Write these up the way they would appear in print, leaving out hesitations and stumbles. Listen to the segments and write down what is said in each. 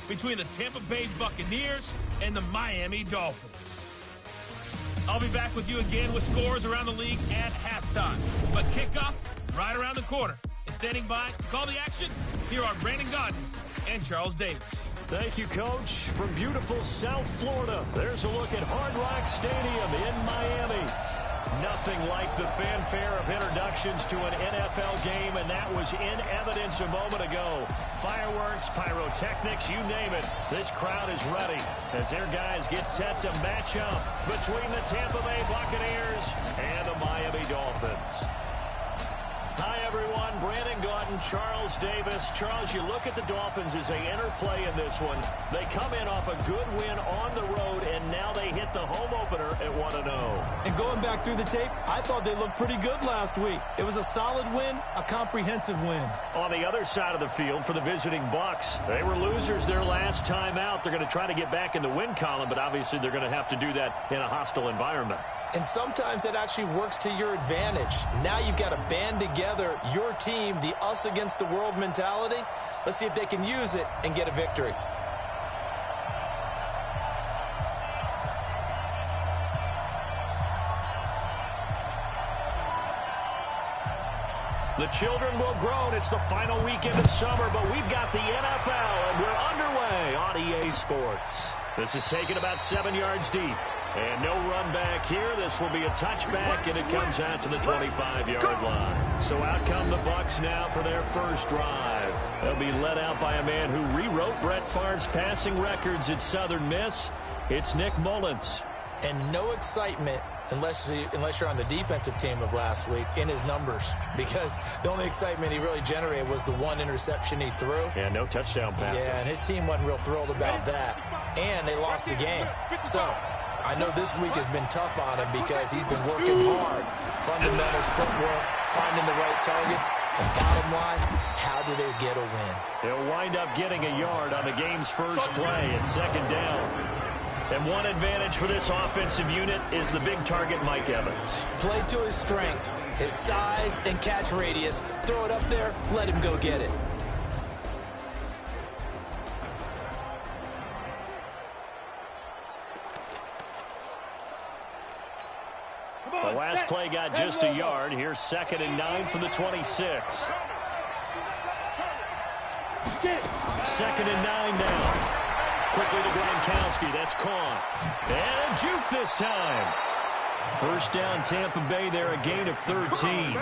between the Tampa Bay Buccaneers and the Miami Dolphins. I'll be back with you again with scores around the league at halftime. But kickoff right around the corner. And standing by to call the action, here are Brandon Gaudin and Charles Davis. Thank you, Coach. From beautiful South Florida, there's a look at Hard Rock Stadium in Miami. Nothing like the fanfare of introductions to an NFL game, and that was in evidence a moment ago. Fireworks, pyrotechnics, you name it. This crowd is ready as their guys get set to match up between the Tampa Bay Buccaneers and the Miami Dolphins. Hi, everyone. Brandon Gaudin, Charles Davis. Charles, you look at the Dolphins as they interplay in this one. They come in off a good win on the road, and now they hit the home opener at 1-0. And going back through the tape, I thought they looked pretty good last week. It was a solid win, a comprehensive win. On the other side of the field for the visiting Bucs, they were losers their last time out. They're going to try to get back in the win column, but obviously they're going to have to do that in a hostile environment. And sometimes that actually works to your advantage. Now you've got to band together your team, the us against the world mentality. Let's see if they can use it and get a victory. The children will groan. It's the final weekend of summer, but we've got the NFL, and we're underway on EA Sports. This is taken about 7 yards deep. And no run back here. This will be a touchback, and it comes out to the 25-yard line. So out come the Bucs now for their first drive. They'll be led out by a man who rewrote Brett Favre's passing records at Southern Miss. It's Nick Mullins. And no excitement unless you're on the defensive team of last week in his numbers, because the only excitement he really generated was the one interception he threw. And no touchdown passes. Yeah, and his team wasn't real thrilled about that. And they lost the game. So I know this week has been tough on him because he's been working hard. Fundamentals, footwork, finding the right targets. And bottom line, how do they get a win? They'll wind up getting a yard on the game's first play at second down. And one advantage for this offensive unit is the big target, Mike Evans. Play to his strength, his size and catch radius. Throw it up there, let him go get it. The last play got just a yard. Here's 2nd and 9 from the 26. 2nd and 9 now. Quickly to Gronkowski. That's caught. And a juke this time. First down, Tampa Bay there, a gain of 13.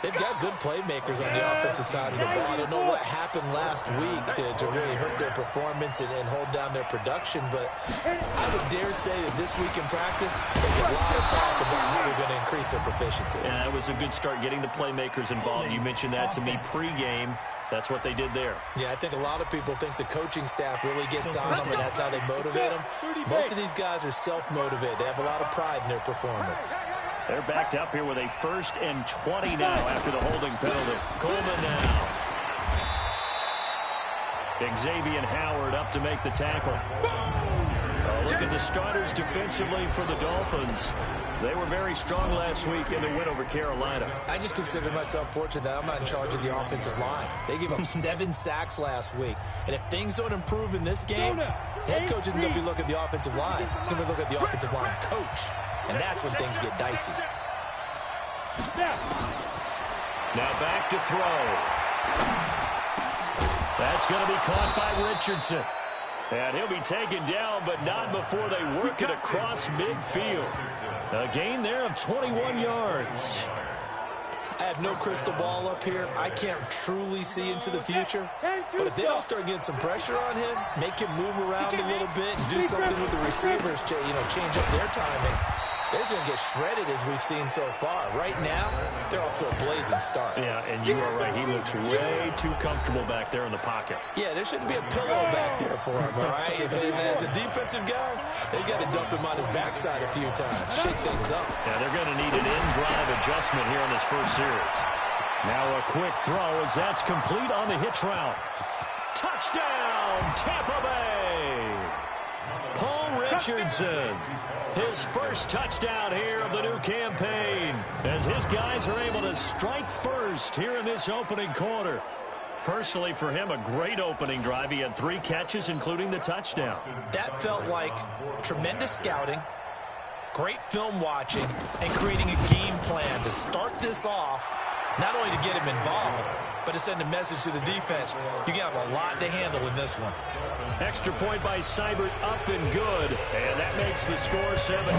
They've got good playmakers on the offensive side of the ball. I don't know what happened last week to really hurt their performance and hold down their production, but I would dare say that this week in practice, there's a lot of talk about how they're going to increase their proficiency. Yeah, that was a good start getting the playmakers involved. You mentioned that to me pregame. That's what they did there. Yeah, I think a lot of people think the coaching staff really gets on them, and that's how they motivate them. Most of these guys are self-motivated. They have a lot of pride in their performance. They're backed up here with a 1st and 20 now after the holding penalty. Coleman now. Xavier Howard up to make the tackle. Look at the starters defensively for the Dolphins. They were very strong last week in the win over Carolina. I just consider myself fortunate that I'm not in charge of the offensive line. They gave up 7 sacks last week. And if things don't improve in this game, head coach isn't going to be looking at the offensive line. He's going to look at the offensive line coach. And that's when things get dicey. Now back to throw. That's going to be caught by Richardson. And he'll be taken down, but not before they work it across midfield. A gain there of 21 yards. I have no crystal ball up here. I can't truly see into the future. But if they don't start getting some pressure on him, make him move around a little bit, and do something with the receivers, change up their timing, they're going to get shredded as we've seen so far. Right now, they're off to a blazing start. Yeah, and you are right. He looks way too comfortable back there in the pocket. Yeah, there shouldn't be a pillow back there for him, all right? As a defensive guy, they've got to dump him on his backside a few times, shake things up. Yeah, they're going to need an in-drive adjustment here on this first series. Now a quick throw as that's complete on the hitch route. Touchdown, Tampa Bay! Paul Richardson. His first touchdown here of the new campaign as his guys are able to strike first here in this opening quarter. Personally, for him, a great opening drive. He had 3 catches, including the touchdown. That felt like tremendous scouting, great film watching, and creating a game plan to start this off, not only to get him involved, but to send a message to the defense. You got a lot to handle in this one. Extra point by Seibert, up and good. And that makes the score 7-0.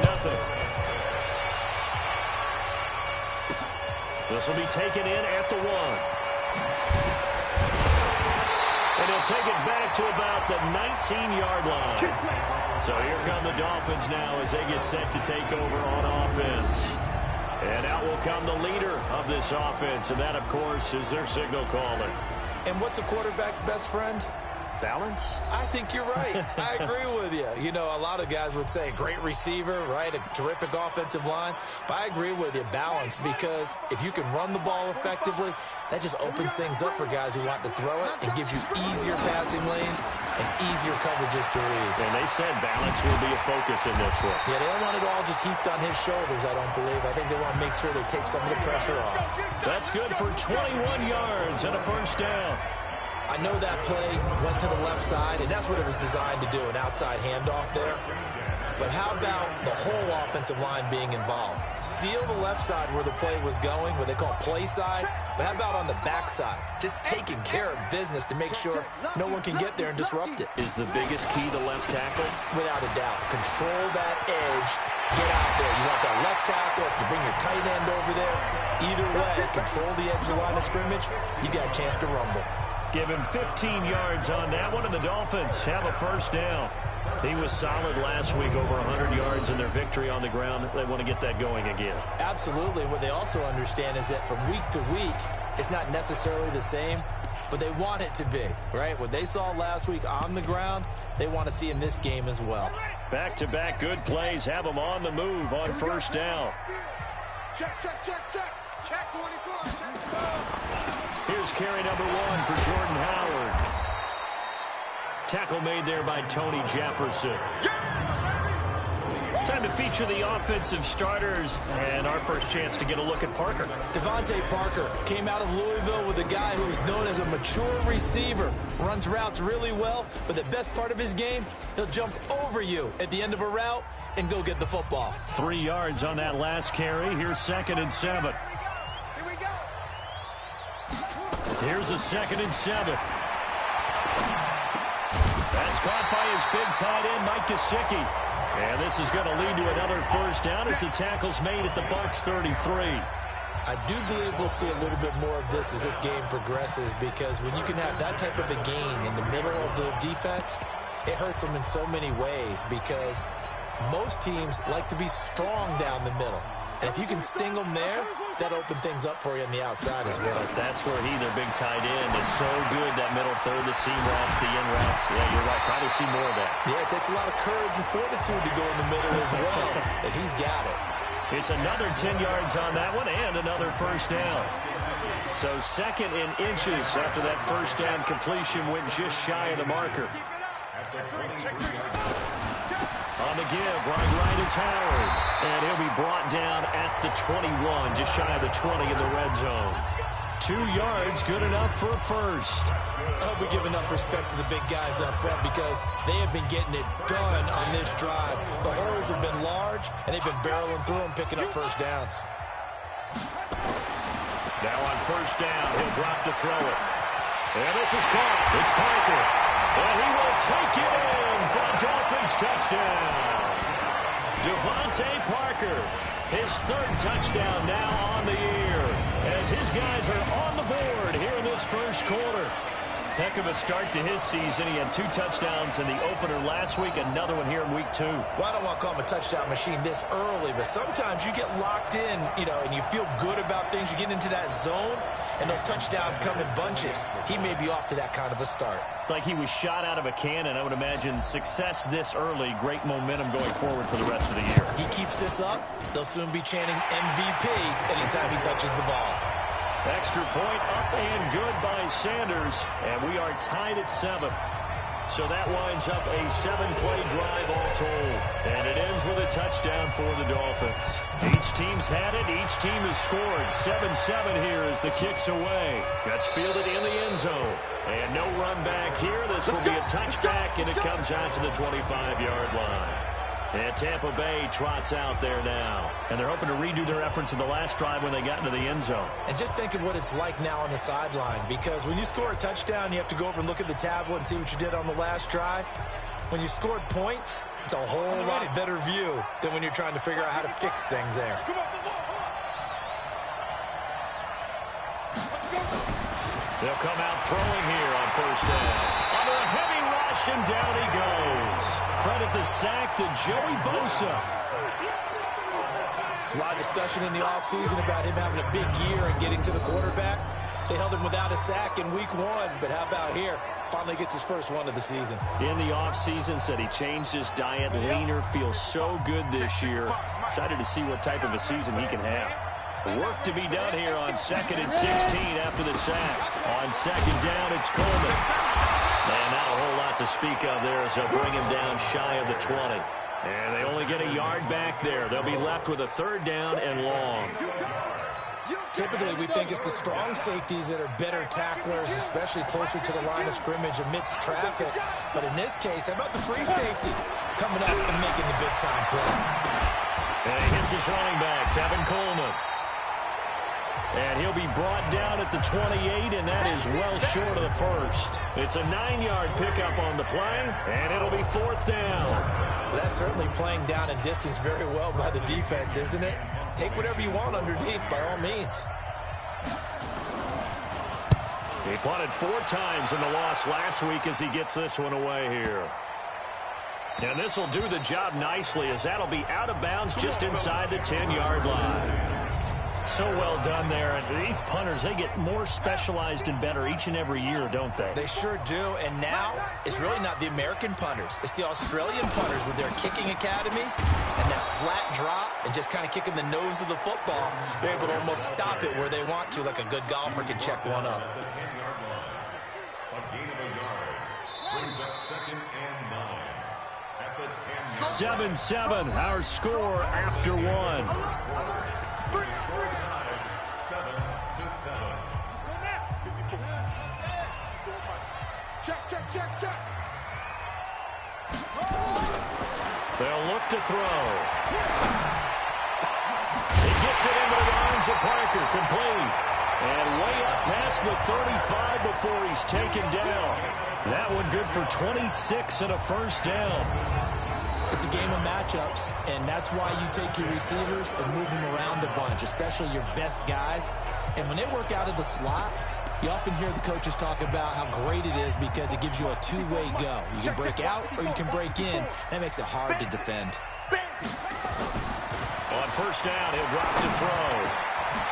This will be taken in at the 1. And he'll take it back to about the 19-yard line. So here come the Dolphins now as they get set to take over on offense. And out will come the leader of this offense, and that, of course, is their signal caller. And what's a quarterback's best friend? Balance? I think you're right. I agree with you. You know, a lot of guys would say great receiver, right? A terrific offensive line. But I agree with you, balance, because if you can run the ball effectively, that just opens things up for guys who want to throw it and gives you easier passing lanes and easier coverages to read. And they said balance will be a focus in this one. Yeah, they don't want it all just heaped on his shoulders, I don't believe. I think they want to make sure they take some of the pressure off. That's good for 21 yards and a first down. I know that play went to the left side, and that's what it was designed to do, an outside handoff there. But how about the whole offensive line being involved? Seal the left side where the play was going, what they call play side, but how about on the back side? Just taking care of business to make sure no one can get there and disrupt it. Is the biggest key to left tackle? Without a doubt. Control that edge. Get out there. You want that left tackle. If you bring your tight end over there, either way, control the edge of the line of scrimmage, you got a chance to rumble. Give him 15 yards on that one, and the Dolphins have a first down. He was solid last week, over 100 yards in their victory on the ground. They want to get that going again. Absolutely. What they also understand is that from week to week, it's not necessarily the same, but they want it to be, right? What they saw last week on the ground, they want to see in this game as well. Back-to-back good plays have them on the move on first down. Check. Check 24. Check. Here's carry number 1 for Jordan Howard. Tackle made there by Tony Jefferson. Time to feature the offensive starters, and our first chance to get a look at Parker. Devontae Parker came out of Louisville with a guy who is known as a mature receiver. Runs routes really well, but the best part of his game, he'll jump over you at the end of a route and go get the football. 3 yards on that last carry. Here's 2nd and 7. Here's a 2nd and 7. That's caught by his big tight end, Mike Gesicki. And this is going to lead to another first down as the tackle's made at the Bucs 33. I do believe we'll see a little bit more of this as this game progresses, because when you can have that type of a gain in the middle of the defense, it hurts them in so many ways, because most teams like to be strong down the middle. And if you can sting them there, that opens things up for you on the outside as well. But that's where he, their big tight end, is so good, that middle third, the seam routes, the in routes. Yeah, you're right. Probably see more of that. Yeah, it takes a lot of courage and fortitude to go in the middle as well, and he's got it. It's another 10 yards on that one and another first down. So 2nd in inches after that first down completion went just shy of the marker. On the give, right is Howard. And he'll be brought down at the 21, just shy of the 20 in the red zone. 2 yards, good enough for a first. I hope we give enough respect to the big guys up front, because they have been getting it done on this drive. The holes have been large, and they've been barreling through them, picking up first downs. Now on first down, he'll drop to throw it. And this is caught. It's Parker. And he will take it in for a Dolphins touchdown. Devontae Parker, his 3rd touchdown now on the year, as his guys are on the board here in this first quarter. Heck of a start to his season. He had 2 touchdowns in the opener last week, another one here in week 2. Well, I don't want to call him a touchdown machine this early, but sometimes you get locked in, and you feel good about things. You get into that zone, and those touchdowns come in bunches. He may be off to that kind of a start. It's like he was shot out of a cannon. I would imagine success this early, great momentum going forward for the rest of the year. He keeps this up, they'll soon be chanting MVP anytime he touches the ball. Extra point up and good by Sanders, and we are tied at 7. So that winds up a 7-play drive all told. And it ends with a touchdown for the Dolphins. Each team's had it. Each team has scored. 7-7 here as the kick's away. Gets fielded in the end zone. And no run back here. This will be a touchback, and it comes out to the 25-yard line. And Tampa Bay trots out there now. And they're hoping to redo their efforts in the last drive when they got into the end zone. And just think of what it's like now on the sideline, because when you score a touchdown, you have to go over and look at the tablet and see what you did on the last drive. When you scored points, it's a whole lot better view than when you're trying to figure out how to fix things there. They'll come out throwing here on first down. Under a heavy rush, and down he goes. Credit the sack to Joey Bosa. There's a lot of discussion in the offseason about him having a big year and getting to the quarterback. They held him without a sack in week 1, but how about here? Finally gets his first one of the season. In the offseason, said he changed his diet, leaner, feels so good this year. Excited to see what type of a season he can have. Work to be done here on 2nd and 16 after the sack. On second down, it's Coleman. And not a whole lot to speak of there as they'll bring him down shy of the 20. And they only get a yard back there. They'll be left with a 3rd down and long. Typically, we think it's the strong safeties that are better tacklers, especially closer to the line of scrimmage amidst traffic. But in this case, how about the free safety coming up and making the big-time play? And he hits his running back, Tevin Coleman. And he'll be brought down at the 28, and that is well short of the first. It's a 9-yard pickup on the play, and it'll be 4th down. Well, that's certainly playing down and distance very well by the defense, isn't it? Take whatever you want underneath, by all means. He punted 4 times in the loss last week as he gets this one away here. And this will do the job nicely, as that'll be out of bounds just inside the 10-yard line. So well done there. And these punters, they get more specialized and better each and every year, don't they? They sure do. And now it's really not the American punters. It's the Australian punters with their kicking academies and that flat drop and just kind of kicking the nose of the football. They're able to almost stop it where they want to, like a good golfer can check one up. Brings up 2nd and 9 at the 10. 7-7, our score after 1. Check. They'll look to throw. He gets it into the arms of Parker, complete. And way up past the 35 before he's taken down. That one good for 26 and a 1st down. It's a game of matchups, and that's why you take your receivers and move them around a bunch, especially your best guys. And when they work out of the slot, you often hear the coaches talk about how great it is because it gives you a 2-way go. You can break out or you can break in. That makes it hard to defend. On first down, he'll drop to throw.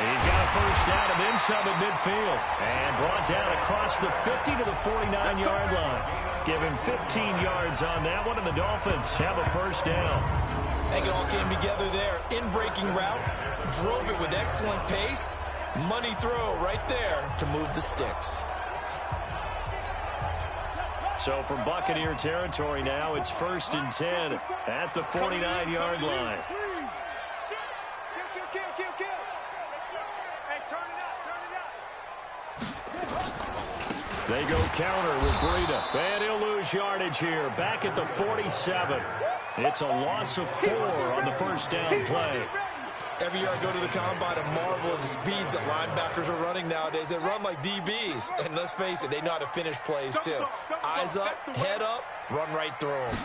He's got a first down and then some at midfield. And brought down across the 50 to the 49-yard line. Give him 15 yards on that one, and the Dolphins have a first down. I think it all came together there. In-breaking route, drove it with excellent pace. Money throw right there to move the sticks. So from Buccaneer territory now, it's 1st and 10 at the 49-yard line. Kill. Hey, turn it up. They go counter with Breida. And he'll lose yardage here. Back at the 47. It's a loss of 4 on the first down play. Every year I go to the combine and marvel at the speeds that linebackers are running nowadays. They run like DBs. And let's face it, they know how to finish plays too. Eyes up, head up, run right through them.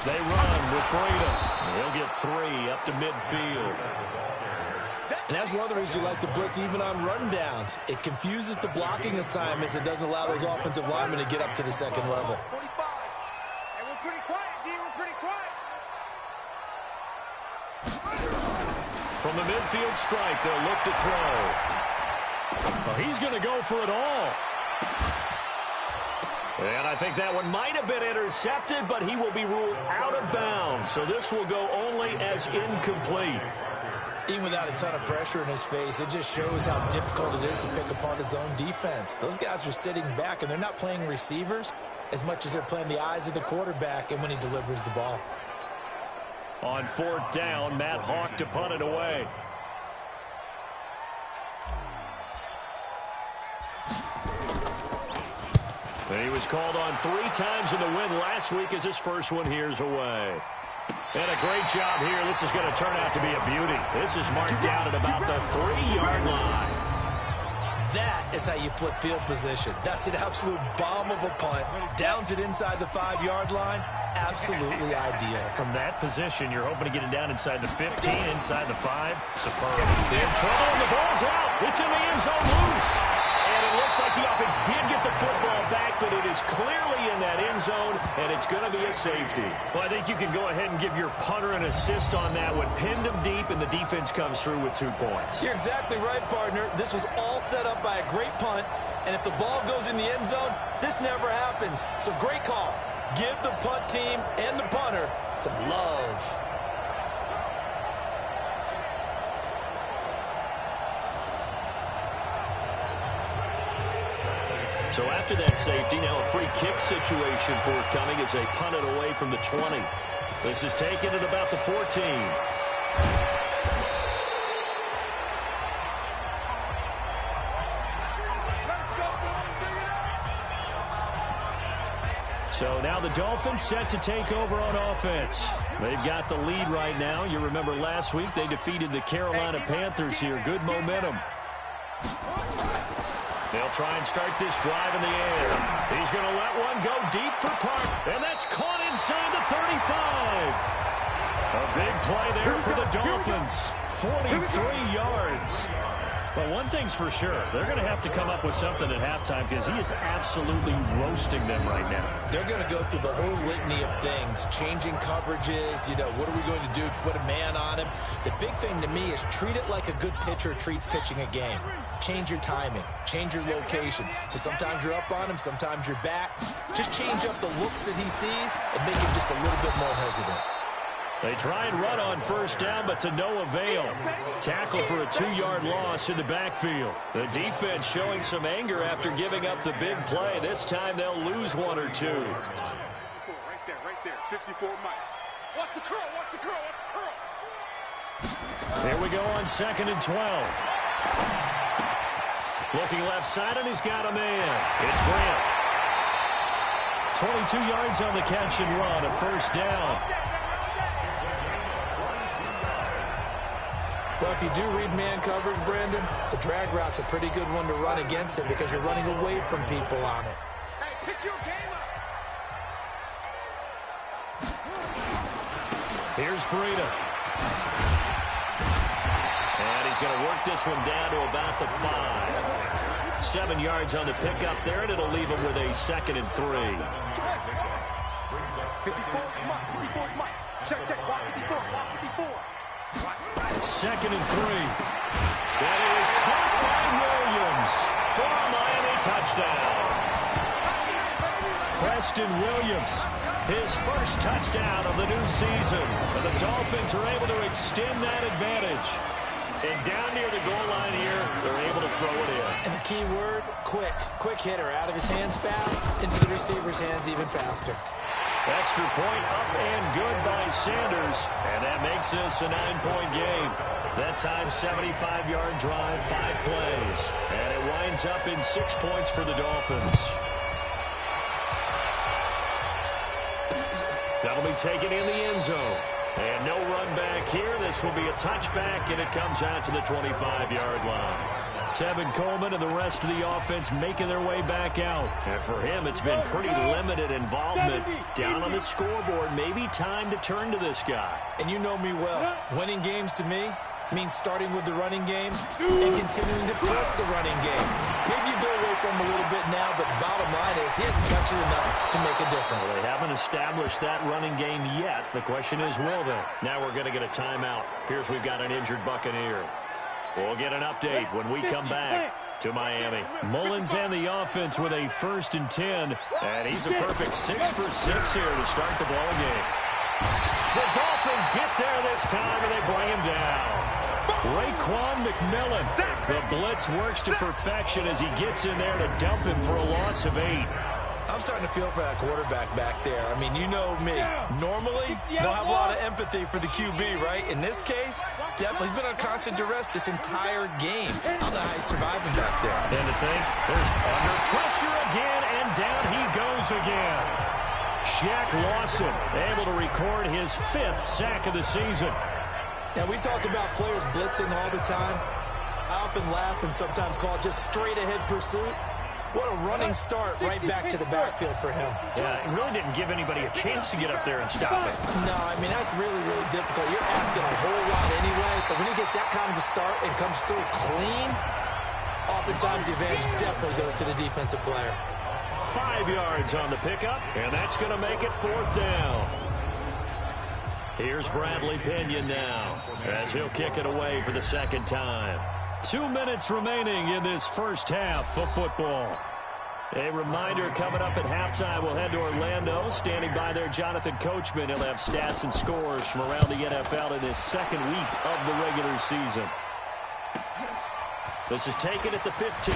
They run with Breida. He'll get 3 up to midfield. And that's one of the reasons you like to blitz even on rundowns. It confuses the blocking assignments. It doesn't allow those offensive linemen to get up to the second level. Hey, we're pretty quiet, D. We're pretty quiet. From the midfield strike, they'll look to throw. Well, he's going to go for it all. And I think that one might have been intercepted, but he will be ruled out of bounds. So this will go only as incomplete. Even without a ton of pressure in his face, it just shows how difficult it is to pick apart his own defense. Those guys are sitting back, and they're not playing receivers. as much as they're playing the eyes of the quarterback and when he delivers the ball. On 4th down, Matt Hawk to punt it away. And he was called on 3 times in the win last week as his first one here's away. And a great job here. This is going to turn out to be a beauty. This is marked down at about the 3-yard line. That is how you flip field position. That's an absolute bomb of a punt. Downs it inside the 5-yard line. Absolutely ideal. From that position, you're hoping to get it down inside the 15, inside the 5. Superb. In trouble, and the ball's out. It's in the end zone loose. And it looks like the offense did get the football back, but it is clearly in that end zone, and it's going to be a safety. Well, I think you can go ahead and give your punter an assist on that one. Pinned him deep, and the defense comes through with 2 points. You're exactly right, partner. This was all set up by a great punt, and if the ball goes in the end zone, this never happens. So great call. Give the punt team and the punter some love. So after that safety, now a free kick situation forthcoming as they punt it away from the 20. This is taken at about the 14. So now the Dolphins set to take over on offense. They've got the lead right now. You remember last week they defeated the Carolina Panthers here. Good momentum. They'll try and start this drive in the air. He's going to let one go deep for Park, and that's caught inside the 35. A big play there for the Dolphins. 43 yards. Well, one thing's for sure. They're going to have to come up with something at halftime because he is absolutely roasting them right now. They're going to go through the whole litany of things, changing coverages, what are we going to do to put a man on him? The big thing to me is treat it like a good pitcher treats pitching a game. Change your timing, change your location. So sometimes you're up on him, sometimes you're back. Just change up the looks that he sees and make him just a little bit more hesitant. They try and run on 1st down, but to no avail. Tackle for a 2-yard loss in the backfield. The defense showing some anger after giving up the big play. This time they'll lose 1 or 2. Right there. 54 Mike. Watch the curl, watch the curl, watch the curl. Here we go on 2nd and 12. Looking left side, and he's got a man. It's Grant. 22 yards on the catch and run, a 1st down. Well, if you do read man coverage, Brandon, the drag route's a pretty good one to run against it because you're running away from people on it. Hey, pick your game up. Here's Breida. And he's going to work this one down to about the 5. 7 yards on the pickup there, and it'll leave him with a 2nd and 3. 54 Mike. Check, block 54, block 54. 2nd and 3. That is caught by Williams for a Miami touchdown. Preston Williams, his first touchdown of the new season. And the Dolphins are able to extend that advantage. And down near the goal line here, they're able to throw it in. And the key word, quick. Quick hitter, out of his hands fast, into the receiver's hands even faster. Extra point up and good by Sanders. And that makes this a 9-point game. That time, 75-yard drive, 5 plays. And it winds up in 6 points for the Dolphins. That'll be taken in the end zone. And no run back here. This will be a touchback, and it comes out to the 25-yard line. Tevin Coleman and the rest of the offense making their way back out. And for him, it's been pretty limited involvement. Down on the scoreboard, maybe time to turn to this guy. And you know me well. Winning games to me means starting with the running game and continuing to press the running game. Maybe you go away from him a little bit now, but the bottom line is he hasn't touched it enough to make a difference. Well, they haven't established that running game yet. The question is, will they? Now we're going to get a timeout. Appears we've got an injured Buccaneer. We'll get an update when we come back to Miami. Mullins and the offense with a 1st and 10. And he's a perfect 6 for 6 here to start the ball game. The Dolphins get there this time, and they bring him down. Raekwon McMillan. The blitz works to perfection as he gets in there to dump him for a loss of 8. I'm starting to feel for that quarterback back there. I mean, you know me. Normally, don't have a lot of empathy for the QB, right? In this case, definitely he's been under constant duress this entire game. I don't know how he's surviving back there. And to think, there's under pressure again, and down he goes again. Shaq Lawson able to record his 5th sack of the season. Now, we talk about players blitzing all the time. I often laugh and sometimes call it just straight-ahead pursuit. What a running start right back to the backfield for him. Yeah, it really didn't give anybody a chance to get up there and stop it. No, I mean, that's really, really difficult. You're asking a whole lot anyway, but when he gets that kind of a start and comes through clean, oftentimes the advantage definitely goes to the defensive player. 5 yards on the pickup, and that's going to make it 4th down. Here's Bradley Pinion now, as he'll kick it away for the 2nd time. 2 minutes remaining in this first half of football. A reminder, coming up at halftime, we'll head to Orlando. Standing by there, Jonathan Coachman. He'll have stats and scores from around the NFL in his 2nd week of the regular season. This is taken at the 15.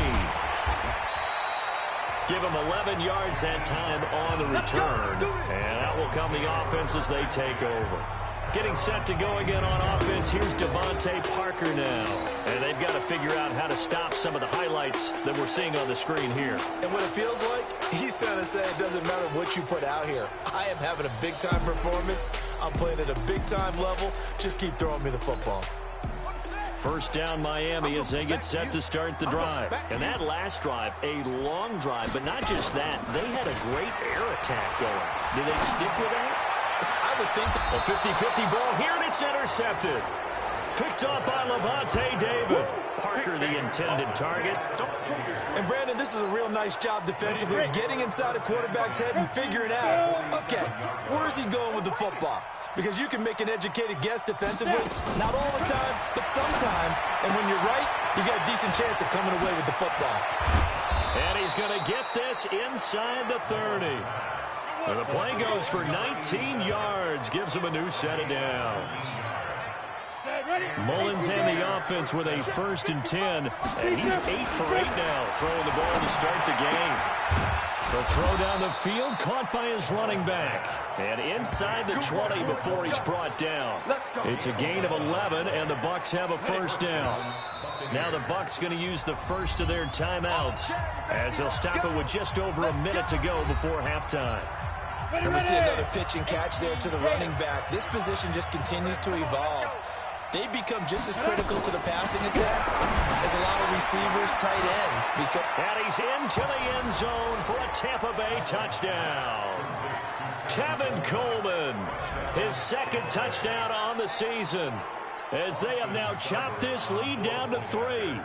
Give him 11 yards that time on the return. And out will come the offense as they take over. Getting set to go again on offense, here's Devontae Parker now. And they've got to figure out how to stop some of the highlights that we're seeing on the screen here. And what it feels like, he's trying to say it doesn't matter what you put out here. I am having a big-time performance. I'm playing at a big-time level. Just keep throwing me the football. First down Miami as they get set to start the drive. And that last drive, a long drive, but not just that. They had a great air attack going. Do they stick with that? I would think that a 50-50 ball here, and it's intercepted. Picked up by Levante David. Parker, the intended target. And, Brandon, this is a real nice job defensively, getting inside a quarterback's head and figuring out, okay, where is he going with the football? Because you can make an educated guess defensively, not all the time, but sometimes. And when you're right, you got a decent chance of coming away with the football. And he's going to get this inside the 30. And the play goes for 19 yards, gives him a new set of downs. Mullins and the offense with a 1st and 10, and he's 8 for 8 now, throwing the ball to start the game. The throw down the field, caught by his running back. And inside the 20 before he's brought down. It's a gain of 11, and the Bucs have a 1st down. Now the Bucs going to use the first of their timeouts, as they'll stop it with just over a minute to go before halftime. And we see another pitch and catch there to the running back. This position just continues to evolve. They become just as critical to the passing attack as a lot of receivers, tight ends. And he's into the end zone for a Tampa Bay touchdown. Tevin Coleman, his 2nd touchdown on the season, as they have now chopped this lead down to 3.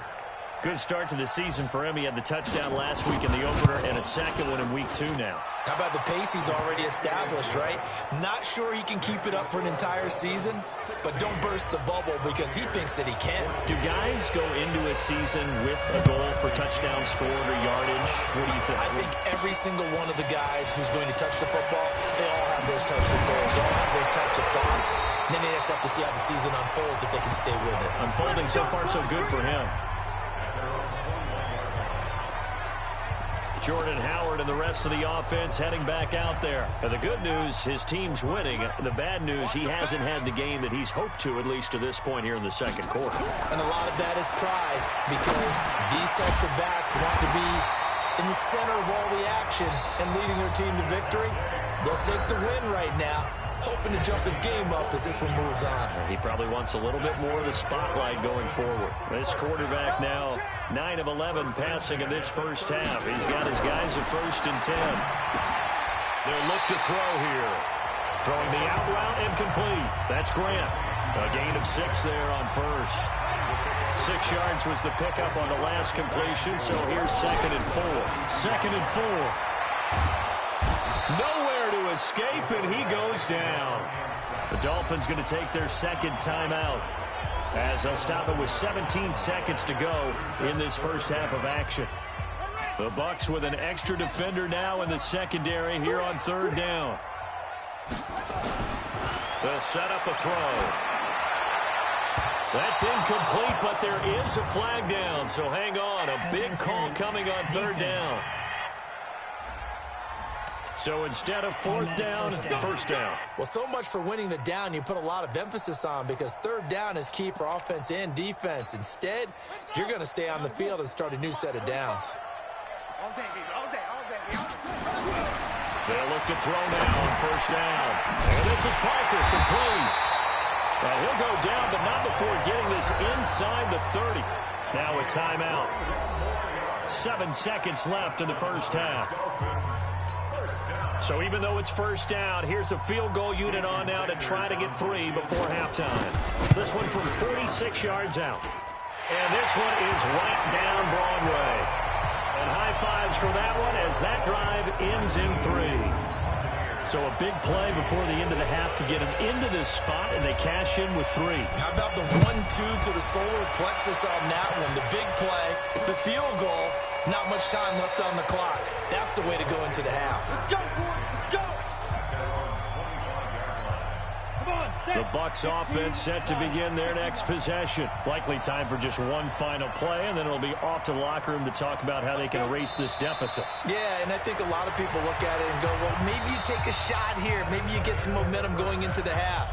Good start to the season for him. He had the touchdown last week in the opener and a 2nd one in week 2 now. How about the pace he's already established, right? Not sure he can keep it up for an entire season, but don't burst the bubble because he thinks that he can. Do guys go into a season with a goal for touchdown scored or yardage? What do you think? I think every single one of the guys who's going to touch the football, they all have those types of goals, all have those types of thoughts. And then they just have to see how the season unfolds if they can stay with it. Unfolding so far so good for him. Jordan Howard and the rest of the offense heading back out there. And the good news, his team's winning. The bad news, he hasn't had the game that he's hoped to, at least to this point here in the 2nd quarter. And a lot of that is pride, because these types of backs want to be in the center of all the action and leading their team to victory. They'll take the win right now, hoping to jump his game up as this one moves on. He probably wants a little bit more of the spotlight going forward. This quarterback now 9 of 11 passing in this first half. He's got his guys at 1st and 10. They'll look to throw here. Throwing the out route incomplete. That's Grant. A gain of 6 there on 1st. 6 yards was the pickup on the last completion, so here's 2nd and 4. 2nd and 4. Nowhere to escape, and he goes down. The Dolphins going to take their 2nd timeout, as they'll stop it with 17 seconds to go in this first half of action. The Bucs with an extra defender now in the secondary here on 3rd down. They'll set up a throw. That's incomplete, but there is a flag down, so hang on. A big call coming on 3rd down. So instead of fourth down, first down. Well, so much for winning the down you put a lot of emphasis on, because third down is key for offense and defense. Instead, you're going to stay on the field and start a new set of downs. They'll look to throw now on first down. And this is Parker complete. And he'll go down, but not before getting this inside the 30. Now a timeout. 7 seconds left in the first half. So even though it's first down, here's the field goal unit on now to try to get 3 before halftime. This one from 46 yards out. And this one is right down Broadway. And high fives for that one as that drive ends in 3. So a big play before the end of the half to get them into this spot, and they cash in with 3. How about the 1-2 to the solar plexus on that one? The big play, the field goal, not much time left on the clock. That's the way to go into the half. Let's go, boys, let's go. The Bucs offense set to begin their next possession. Likely time for just one final play, and then it'll be off to the locker room to talk about how they can erase this deficit. Yeah, and I think a lot of people look at it and go, well, maybe you take a shot here. Maybe you get some momentum going into the half.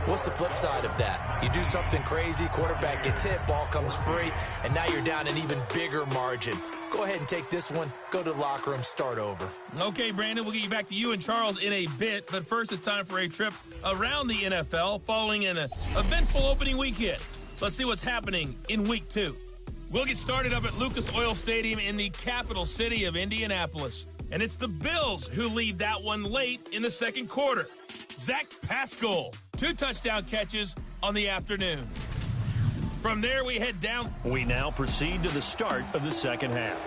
What's the flip side of that? You do something crazy, quarterback gets hit, ball comes free, and now you're down an even bigger margin. Go ahead and take this one, go to the locker room, start over. Okay, Brandon, we'll get you back to you and Charles in a bit, but first it's time for a trip around the NFL following an eventful opening weekend. Let's see what's happening in Week 2. We'll get started up at Lucas Oil Stadium in the capital city of Indianapolis, and it's the Bills who lead that one late in the second quarter. Zach Pascal, 2 touchdown catches on the afternoon. From there, we head down. We now proceed to the start of the second half.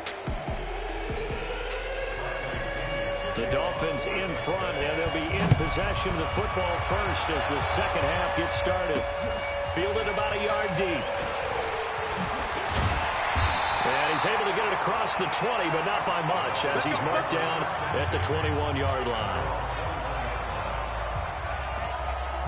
The Dolphins in front, and they'll be in possession of the football first as the second half gets started. Fielded about a yard deep. And he's able to get it across the 20, but not by much, as he's marked down at the 21-yard line.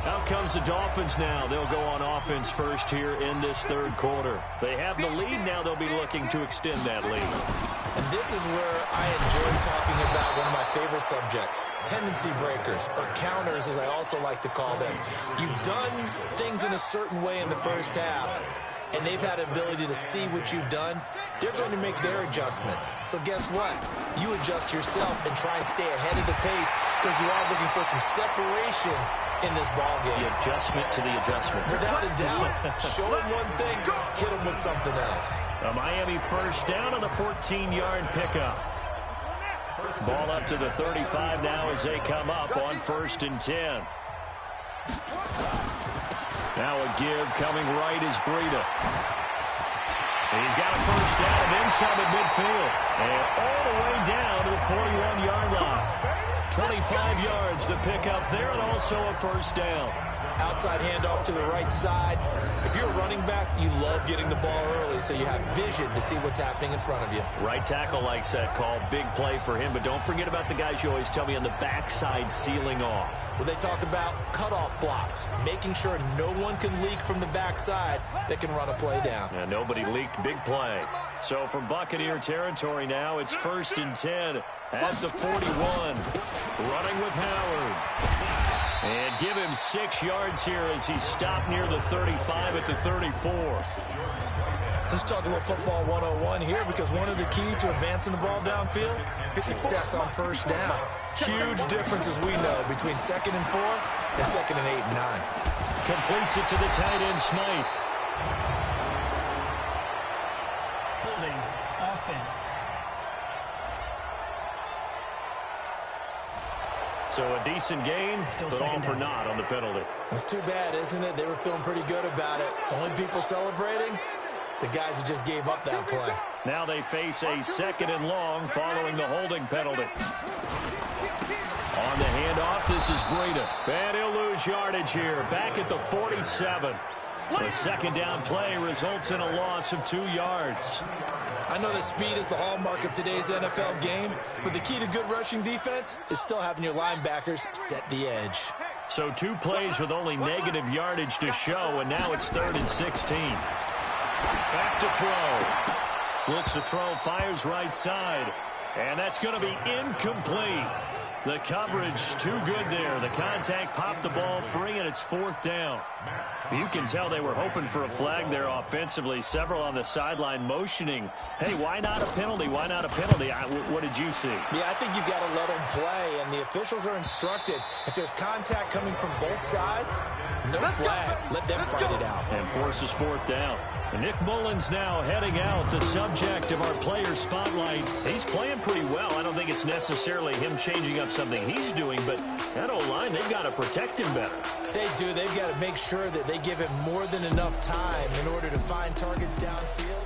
Out comes the Dolphins now. They'll go on offense first here in this third quarter. They have the lead. Now they'll be looking to extend that lead. And this is where I enjoy talking about one of my favorite subjects, tendency breakers, or counters as I also like to call them. You've done things in a certain way in the first half, and they've had the ability to see what you've done. They're going to make their adjustments. So guess what? You adjust yourself and try and stay ahead of the pace because you are looking for some separation in this ball game. The adjustment to the adjustment. Without a doubt. Show them one thing, hit them with something else. A Miami first down on the 14-yard pickup. Ball up to the 35 now as they come up on 1st and 10. Now a give coming right is Breida. He's got a first down inside the midfield. And all the way down to the 41-yard line. 25 yards the pickup there, and also a first down. Outside handoff to the right side. If you're a running back, you love getting the ball early so you have vision to see what's happening in front of you. Right tackle likes that call. Big play for him, but don't forget about the guys you always tell me on the backside sealing off. Well, they talk about cutoff blocks, making sure no one can leak from the backside that can run a play down. And nobody leaked. Big play. So from Buccaneer territory now, it's 1st and 10 at the 41. Running with Howard. And give him 6 yards here as he stopped near the 35 at the 34. Let's talk a little football 101 here, because one of the keys to advancing the ball downfield, success on first down. Huge difference, as we know, between 2nd and 4 and 2nd and 8 and 9. Completes it to the tight end, Smythe. Holding offense. So a decent gain, but all for naught on the penalty. It's too bad, isn't it? They were feeling pretty good about it. Only people celebrating, the guys who just gave up that play. Now they face a 2nd and long following the holding penalty. On the handoff, this is Breida. And he'll lose yardage here, back at the 47. The 2nd down play results in a loss of 2 yards. I know that speed is the hallmark of today's NFL game, but the key to good rushing defense is still having your linebackers set the edge. So 2 plays with only negative yardage to show, and now it's 3rd and 16. Back to throw. Looks to throw, fires right side. And that's going to be incomplete. The coverage too good there. The contact popped the ball free, and it's 4th down. You can tell they were hoping for a flag there offensively. Several on the sideline motioning, hey, why not a penalty? Why not a penalty? What did you see? Yeah, I think you've got to let them play, and the officials are instructed. If there's contact coming from both sides, no flag. Let them fight it out. And forces 4th down. And Nick Mullins now heading out, the subject of our player spotlight. He's playing pretty well. I don't think it's necessarily him changing up something he's doing, but that O-line, they've got to protect him better. They do. They've got to make sure that they give him more than enough time in order to find targets downfield.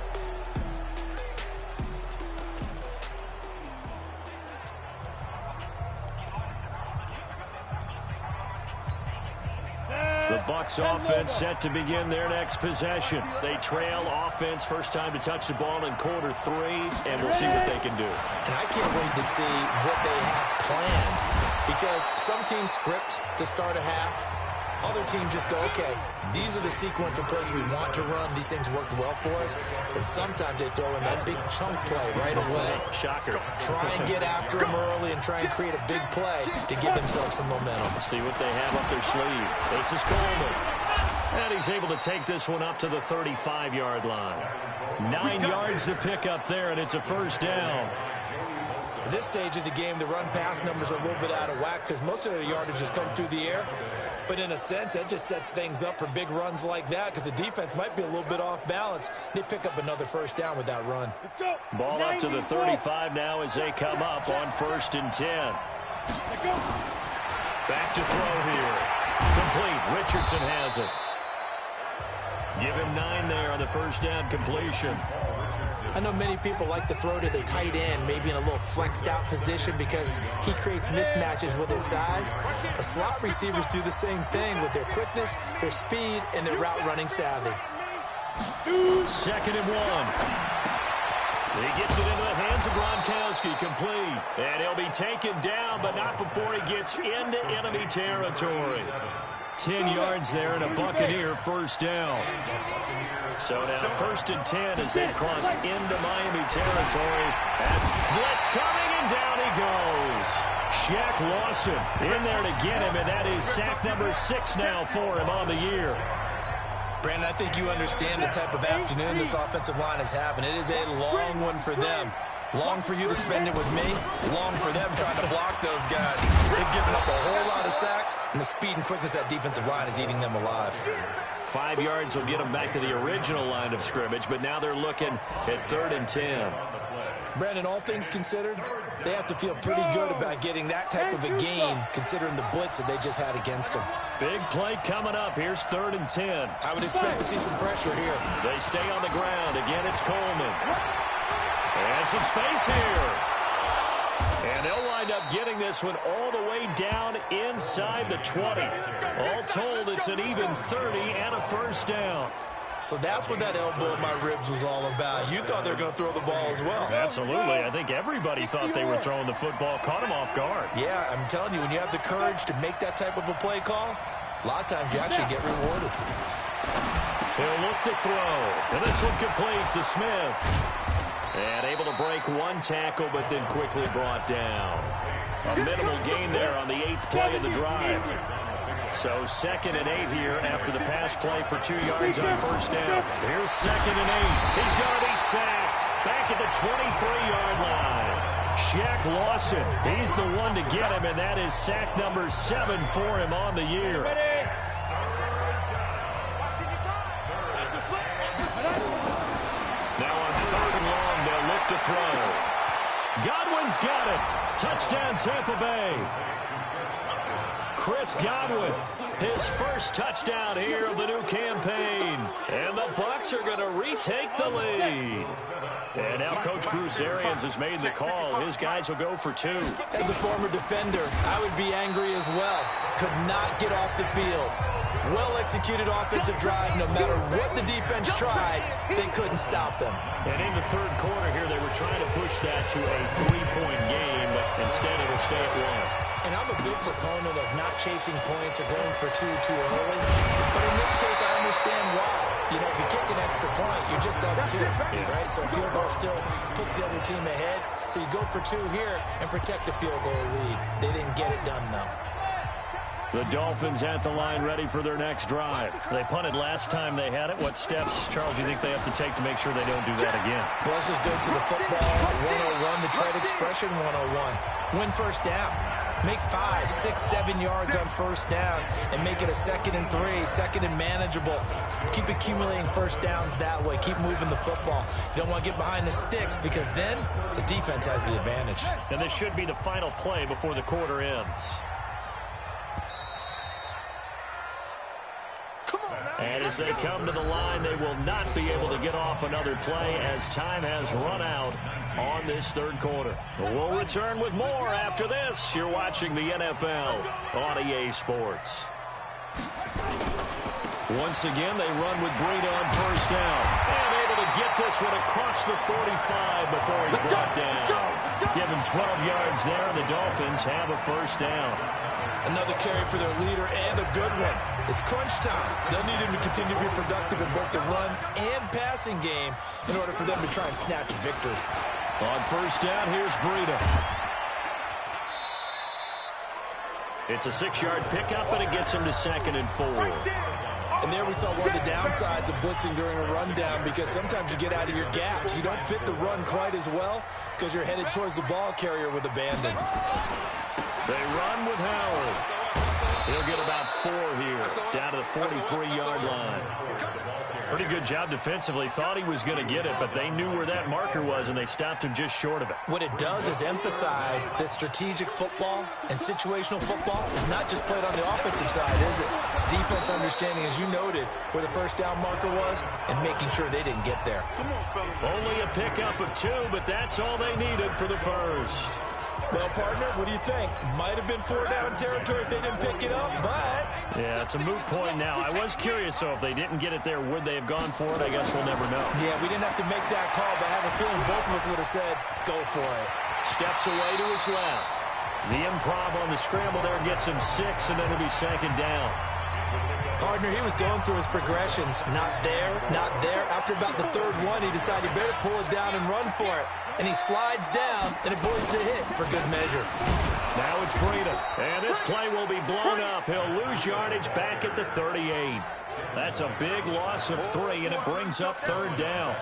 The Bucs offense set to begin their next possession. They trail offense, first time to touch the ball in quarter 3, and we'll see what they can do. And I can't wait to see what they have planned, because some teams script to start a half. Other teams just go, okay, these are the sequence of plays we want to run. These things worked well for us. And sometimes they throw in that big chunk play right away. Shocker. Try and get after them early and try and create a big play to give themselves some momentum. See what they have up their sleeve. This is Coleman. And he's able to take this one up to the 35-yard line. 9 yards to pick up there, and it's a first down. At this stage of the game, the run-pass numbers are a little bit out of whack because most of the yardage has come through the air. But in a sense, that just sets things up for big runs like that because the defense might be a little bit off balance. They pick up another first down with that run. Ball up to the 35 now as they come up on 1st and 10. Back to throw here. Complete. Richardson has it. Give him 9 there on the first down completion. I know many people like to throw to the tight end, maybe in a little flexed out position because he creates mismatches with his size. But slot receivers do the same thing with their quickness, their speed, and their route running savvy. 2nd and 1. He gets it into the hands of Gronkowski, complete. And he'll be taken down, but not before he gets into enemy territory. 10 yards there and a Buccaneer first down. So now 1st and 10 as they've crossed into Miami territory. And blitz coming, and down he goes. Shaq Lawson in there to get him, and that is sack number 6 now for him on the year. Brandon, I think you understand the type of afternoon this offensive line is having. It is a long one for them. Long for you to spend it with me. Long for them trying to block those guys. They've given up a whole lot of sacks, and the speed and quickness of that defensive line is eating them alive. 5 yards will get them back to the original line of scrimmage, but now they're looking at 3rd and 10. Brandon, all things considered, they have to feel pretty good about getting that type of a gain, considering the blitz that they just had against them. Big play coming up. Here's 3rd and 10. I would expect to see some pressure here. They stay on the ground. Again, it's Coleman. And some space here. And they'll wind up getting this one all the way down inside the 20. All told, it's an even 30 and a first down. So that's what that elbow in my ribs was all about. You thought they were going to throw the ball as well. Absolutely. I think everybody thought they were throwing the football. Caught them off guard. Yeah, I'm telling you, when you have the courage to make that type of a play call, a lot of times you actually get rewarded. He'll look to throw. And this one complete to Smith. And able to break one tackle, but then quickly brought down. A minimal gain there on the 8th play of the drive. So 2nd and 8 here after the pass play for 2 yards on first down. Here's 2nd and 8. He's going to be sacked back at the 23-yard line. Shaq Lawson, he's the one to get him, and that is sack number 7 for him on the year. Now on 3rd and long, they'll look to throw. Godwin's got it. Touchdown, Tampa Bay. Chris Godwin, his first touchdown here of the new campaign. And the Bucs are going to retake the lead. And now Coach Bruce Arians has made the call. His guys will go for 2. As a former defender, I would be angry as well. Could not get off the field. Well-executed offensive drive. No matter what the defense tried, they couldn't stop them. And in the 3rd quarter here, they were trying to push that to a 3-point game, but instead it'll stay at 1. And I'm a big proponent of not chasing points or going for 2 too early. But in this case, I understand why. You know, if you kick an extra point, you're just up 2, right? So a field goal still puts the other team ahead. So you go for 2 here and protect the field goal lead. They didn't get it done, though. The Dolphins at the line ready for their next drive. They punted last time they had it. What steps, Charles, do you think they have to take to make sure they don't do that again? Well, let's just go to the football 101, the trade expression 101. Win first down. Make 5, 6, 7 yards on first down and make it a 2nd and 3, 2nd and manageable. Keep accumulating first downs that way. Keep moving the football. You don't want to get behind the sticks because then the defense has the advantage. And this should be the final play before the quarter ends. And as they come to the line, they will not be able to get off another play as time has run out on this third quarter. We'll return with more after this. You're watching the NFL on EA Sports. Once again, they run with Breida on first down. And able to get this one across the 45 before he's brought down. Give him 12 yards there, and the Dolphins have a first down. Another carry for their leader and a good one. It's crunch time. They'll need him to continue to be productive in both the run and passing game in order for them to try and snatch a victory. On first down, here's Breida. It's a 6-yard pickup, and it gets him to 2nd and 4. And there we saw one of the downsides of blitzing during a rundown because sometimes you get out of your gaps. You don't fit the run quite as well because you're headed towards the ball carrier with abandon. They run with Howard. He'll get about 4 here, down to the 43-yard line. Pretty good job defensively. Thought he was going to get it, but they knew where that marker was, and they stopped him just short of it. What it does is emphasize that strategic football and situational football is not just played on the offensive side, is it? Defense understanding, as you noted, where the first down marker was and making sure they didn't get there. Only a pickup of 2, but that's all they needed for the first. Well, partner, what do you think? Might have been 4-down territory if they didn't pick it up, but... Yeah, it's a moot point now. I was curious, so if they didn't get it there, would they have gone for it? I guess we'll never know. Yeah, we didn't have to make that call, but I have a feeling both of us would have said, go for it. Steps away to his left. The improv on the scramble there gets him 6, and then it'll be 2nd down. Partner, he was going through his progressions. Not there, not there. After about the 3rd one, he decided he better pull it down and run for it. And he slides down and avoids the hit for good measure. Now it's Breida. And this play will be blown up. He'll lose yardage back at the 38. That's a big loss of 3, and it brings up 3rd down.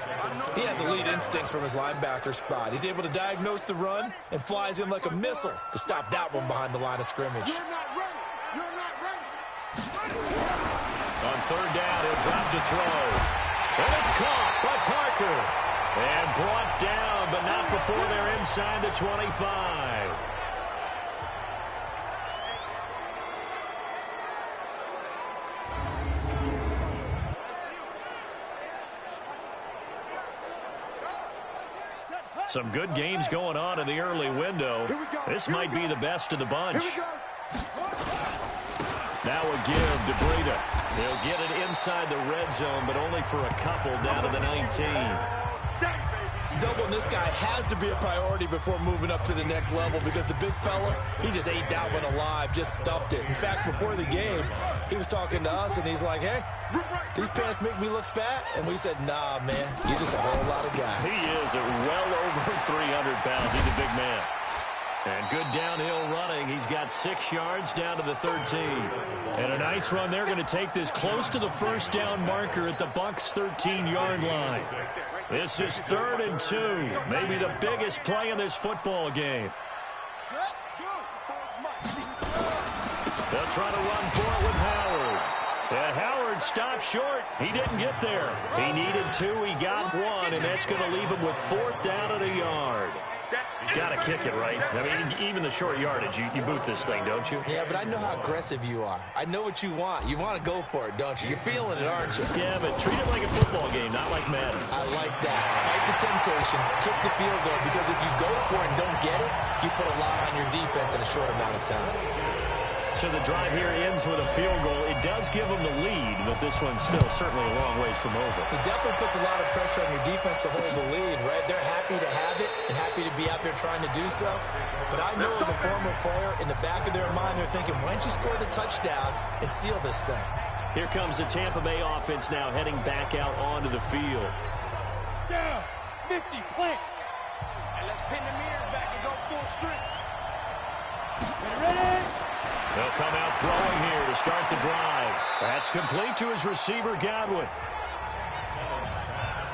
He has elite instincts from his linebacker spot. He's able to diagnose the run and flies in like a missile to stop that one behind the line of scrimmage. You're not ready. You're not ready. On 3rd down, he'll drop to throw. And it's caught by Parker. And brought down, but not before they're inside the 25. Some good games going on in the early window. This might be the best of the bunch. Now a give to Breida. He'll get it inside the red zone, but only for a couple down to the 19. Doubling this guy has to be a priority before moving up to the next level because the big fella, he just ate that one alive, just stuffed it. In fact, before the game, he was talking to us, and he's like, hey, these pants make me look fat. And we said, nah, man, you're just a whole lot of guy. He is at well over 300 pounds. He's a big man. And good downhill running. He's got 6 yards down to the 13. And a nice run. They're going to take this close to the first down marker at the Bucs' 13-yard line. This is 3rd and 2. Maybe the biggest play in this football game. They'll try to run for it with Howard. And Howard stopped short. He didn't get there. He needed 2. He got 1, and that's going to leave him with 4th down at a yard. Got to kick it, right? I mean, even the short yardage, you boot this thing, don't you? Yeah, but I know how aggressive you are. I know what you want. You want to go for it, don't you? You're feeling it, aren't you? Yeah, but treat it like a football game, not like Madden. I like that. Fight the temptation, kick the field goal, because if you go for it and don't get it, you put a lot on your defense in a short amount of time. So the drive here ends with a field goal. It does give them the lead, but this one's still certainly a long ways from over. It definitely puts a lot of pressure on your defense to hold the lead, right? They're happy to have it and happy to be out there trying to do so. But I know as a former player, in the back of their mind, they're thinking, why don't you score the touchdown and seal this thing? Here comes the Tampa Bay offense now heading back out onto the field. Down. 50, plant. let's pin the mirrors back and go full strength. They'll come out throwing here to start the drive. That's complete to his receiver, Godwin.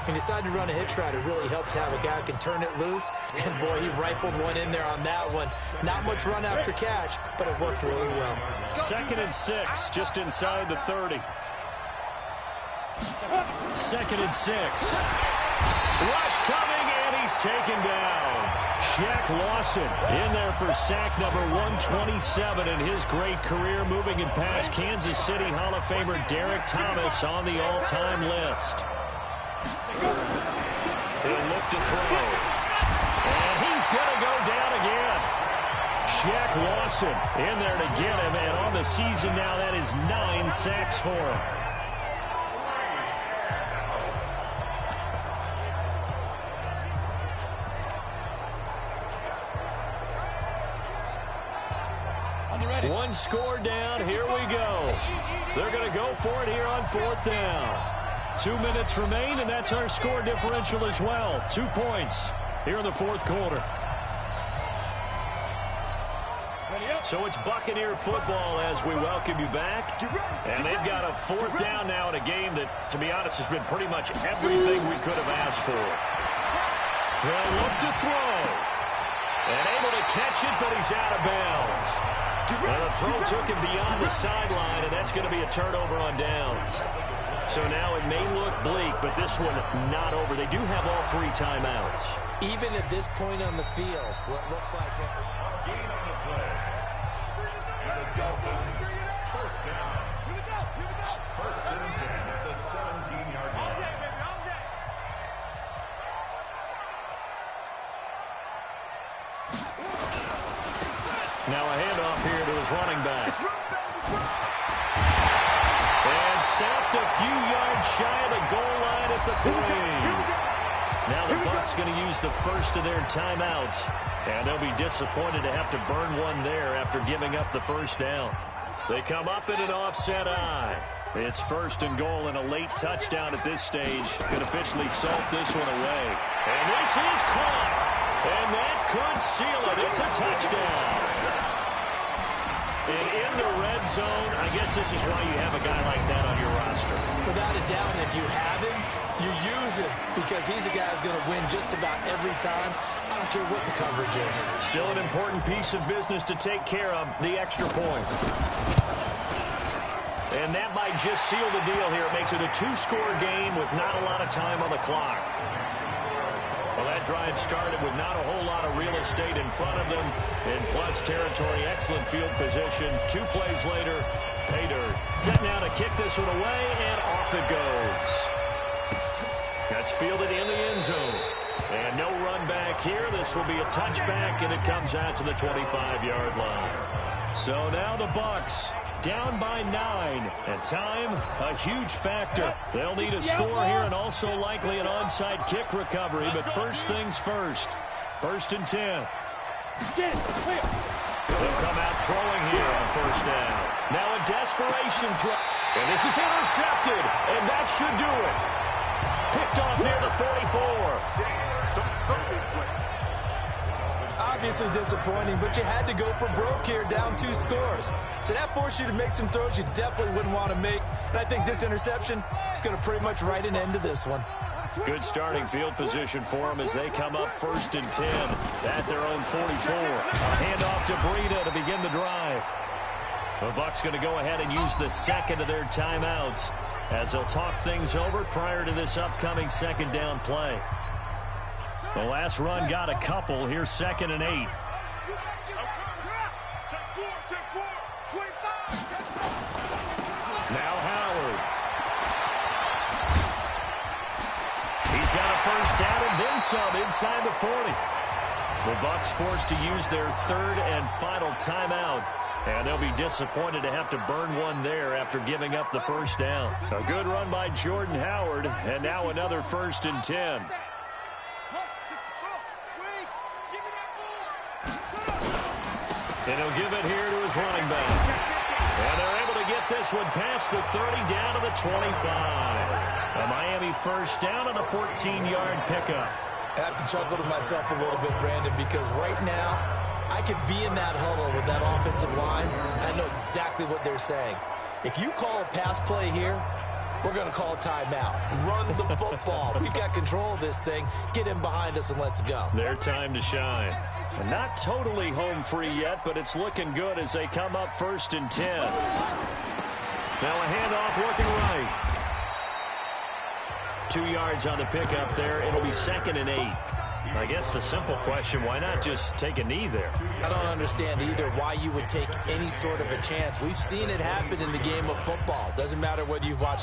He decided to run a hitch route. It really helped to have a guy who can turn it loose. And, boy, he rifled one in there on that one. Not much run after catch, but it worked really well. 2nd and 6, just inside the 30. 2nd and 6. Rush coming, and he's taken down. Shaq Lawson in there for sack number 127 in his great career, moving it past Kansas City Hall of Famer Derek Thomas on the all-time list. He'll look to throw. And he's going to go down again. Shaq Lawson in there to get him, and on the season now, that is 9 sacks for him. One score down. Here we go. They're going to go for it here on 4th down. 2 minutes remain, and that's our score differential as well. 2 points here in the 4th quarter. So it's Buccaneer football as we welcome you back. And they've got a 4th down now in a game that, to be honest, has been pretty much everything we could have asked for. They'll look to throw. And able to catch it, but he's out of bounds. And the throw took him beyond the sideline, and that's going to be a turnover on downs. So now it may look bleak, but this one not over. They do have all 3 timeouts. Even at this point on the field, what looks like a gain on the play. And the Dolphins, 1st down. Here we go. 1st and 10 at the 17-yard line. Now a handoff here to his running back. And stopped a few yards shy of the goal line at the 3. Now the Bucs going to use the first of their timeouts. And they'll be disappointed to have to burn one there after giving up the 1st down. They come up in an offset eye. It's 1st and goal and a late touchdown at this stage. Could officially salt this one away. And this is caught. And that could seal it. It's a touchdown. And in the red zone, I guess this is why you have a guy like that on your roster. Without a doubt, if you have him, you use him because he's a guy who's going to win just about every time. I don't care what the coverage is. Still an important piece of business to take care of, the extra point. And that might just seal the deal here. It makes it a 2-score game with not a lot of time on the clock. Well, that drive started with not a whole lot of real estate in front of them. In plus territory, excellent field position. 2 plays later, pay dirt. Set now to kick this one away, and off it goes. That's fielded in the end zone. And no run back here. This will be a touchback, and it comes out to the 25-yard line. So now the Bucs down by 9. And time, a huge factor. They'll need a score here and also likely an onside kick recovery. But first things first. 1st and 10. They'll come out throwing here on 1st down. Now a desperation throw. And this is intercepted. And that should do it. Picked off near the 44. Obviously disappointing, but you had to go for broke here, down 2 scores. So that forced you to make some throws you definitely wouldn't want to make. And I think this interception is going to pretty much write an end to this one. Good starting field position for them as they come up 1st and 10 at their own 44. A handoff to Breida to begin the drive. The Bucs going to go ahead and use the 2nd of their timeouts as they'll talk things over prior to this upcoming 2nd down play. The last run got a couple. Here's 2nd and 8. Now Howard. He's got a 1st down and then some inside the 40. The Bucs forced to use their 3rd and final timeout. And they'll be disappointed to have to burn one there after giving up the 1st down. A good run by Jordan Howard. And now another 1st and 10. And he'll give it here to his running back. And they're able to get this one past the 30 down to the 25. A Miami 1st down on a 14-yard pickup. I have to chuckle to myself a little bit, Brandon, because right now I could be in that huddle with that offensive line, and I know exactly what they're saying. If you call a pass play here, we're going to call a timeout. Run the football. We've got control of this thing. Get in behind us and let's go. Their time to shine. And not totally home free yet, but it's looking good as they come up 1st and 10. Now a handoff looking right. 2 yards on the pickup there. It'll be 2nd and 8. I guess the simple question, why not just take a knee there? I don't understand either why you would take any sort of a chance. We've seen it happen in the game of football. Doesn't matter whether you've watched